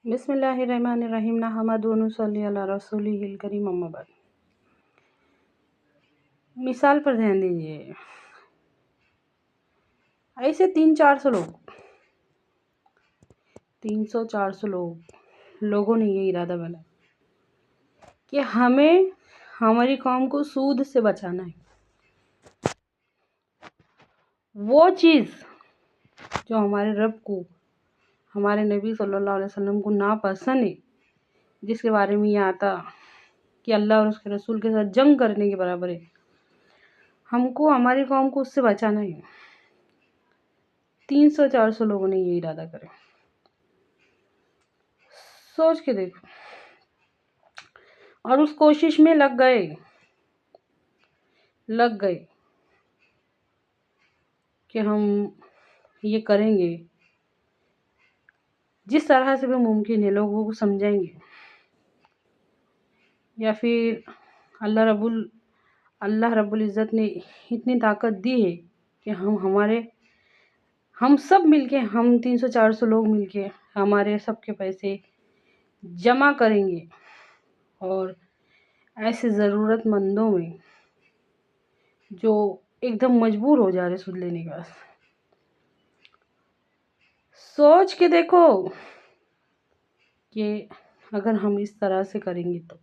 बिस्मिल्लाहिर्रहमानिर्रहीम नहमदुहु व नसल्ली अला रसूलिहिल करीम अम्मा बाद। मिसाल पर ध्यान दीजिए। ऐसे 300-400 लोग 300-400 लोगों ने ये इरादा बना कि हमें हमारी कौम को सूद से बचाना है। वो चीज़ जो हमारे रब को, हमारे नबी सल्लल्लाहु अलैहि वसल्लम को नापसंद है, जिसके बारे में ये आता कि अल्लाह और उसके रसूल के साथ जंग करने के बराबर है, हमको हमारी कौम को उससे बचाना है। 300-400 लोगों ने ये इरादा करे। सोच के देखो, और उस कोशिश में लग गए कि हम ये करेंगे, जिस तरह से भी मुमकिन है लोगों को समझाएंगे, या फिर अल्लाह रब्बुल इज़्ज़त ने इतनी ताकत दी है कि हम सब मिलके, हम 300-400 लोग मिलके हमारे सबके पैसे जमा करेंगे और ऐसे ज़रूरतमंदों में जो एकदम मजबूर हो जा रहे सूद लेने के बाद, सोच के देखो कि अगर हम इस तरह से करेंगे तो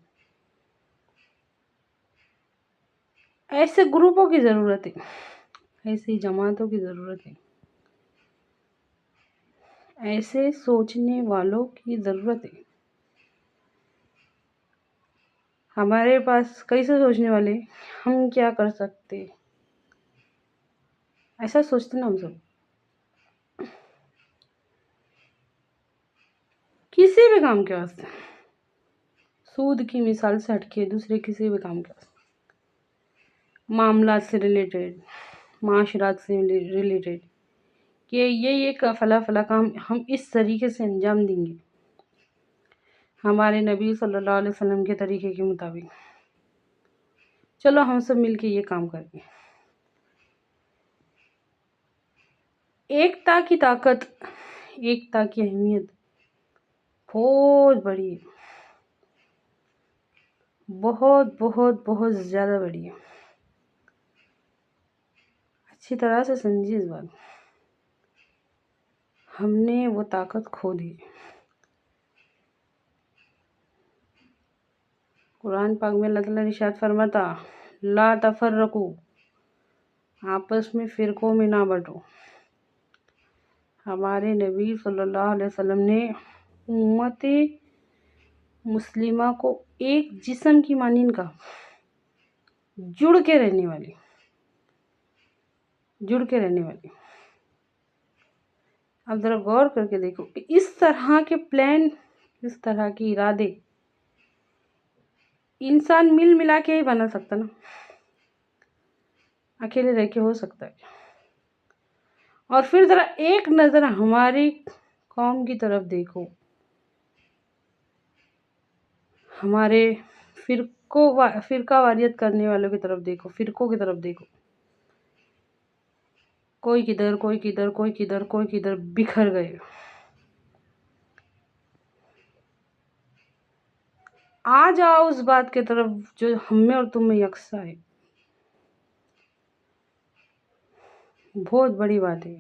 ऐसे ग्रुपों की ज़रूरत है, ऐसी जमातों की ज़रूरत है, ऐसे सोचने वालों की ज़रूरत है। हमारे पास कैसे सोचने वाले, हम क्या कर सकते, ऐसा सोचते ना हम सब। किसी भी काम के वास्ते, सूद की मिसाल से हटके दूसरे किसी भी काम के वास्ते, मामला से रिलेटेड, माशरात से रिलेटेड, कि ये फला काम हम इस तरीके से अंजाम देंगे हमारे नबी सल्लल्लाहु अलैहि वसल्लम के तरीके के मुताबिक। चलो हम सब मिलके ये काम करेंगे। एकता की ताकत, एकता की अहमियत बहुत बड़ी है, बहुत बहुत बहुत ज़्यादा बड़ी है। अच्छी तरह से समझिए इस बात। हमने वो ताकत खो दी। कुरान पाक में अल्लाह ताला इरशाद फरमाता, ला तफर्रकू, आपस में फ़िरकों में ना बंटो। हमारे नबी सल्लल्लाहु अलैहि वसल्लम ने उम्मत मुस्लिमा को एक जिस्म की मानिंद का, जुड़ के रहने वाली। अब ज़रा गौर करके देखो, इस तरह के प्लान, इस तरह के इरादे इंसान मिल मिला के ही बना सकता ना, अकेले रह के हो सकता है। और फिर ज़रा एक नज़र हमारी कौम की तरफ देखो, हमारे फ़िरका वारियत करने वालों की तरफ देखो, फ़िरकों की तरफ देखो, कोई किधर बिखर गए। आ जाओ उस बात की तरफ जो हम में और तुम में यकसा है। बहुत बड़ी बात है।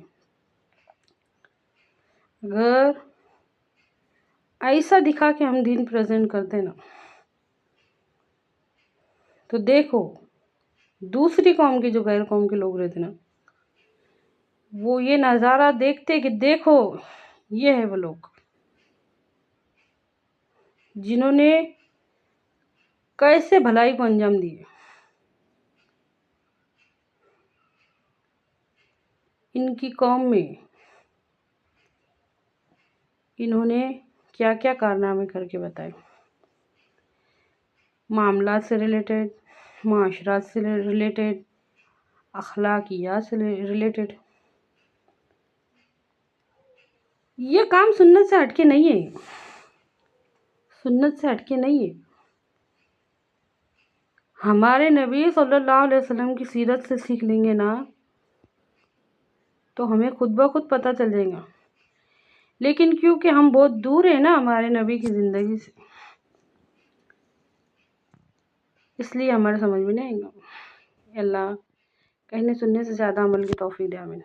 अगर ऐसा दिखा के हम दीन प्रेजेंट करते ना, तो देखो दूसरी कौम के, जो गैर कौम के लोग रहते ना, वो ये नज़ारा देखते कि देखो ये है वो लोग जिन्होंने कैसे भलाई को अंजाम दिए, इनकी कौम में इन्होंने क्या क्या कारनामे करके बताए, मामला से रिलेटेड, माशरात से रिलेटेड, अखलाकियात से रिलेटेड। ये काम सुन्नत से हटके नहीं है, सुन्नत से हटके नहीं है। हमारे नबी सल्लल्लाहु अलैहि वसल्लम की सीरत से सीख लेंगे ना, तो हमें खुद ब खुद पता चल जाएगा लेकिन क्योंकि हम बहुत दूर हैं ना हमारे नबी की ज़िंदगी से, इसलिए हमारे समझ में नहीं आएगा। अल्लाह कहने सुनने से ज़्यादा अमल की तौफीक दे। आमीन।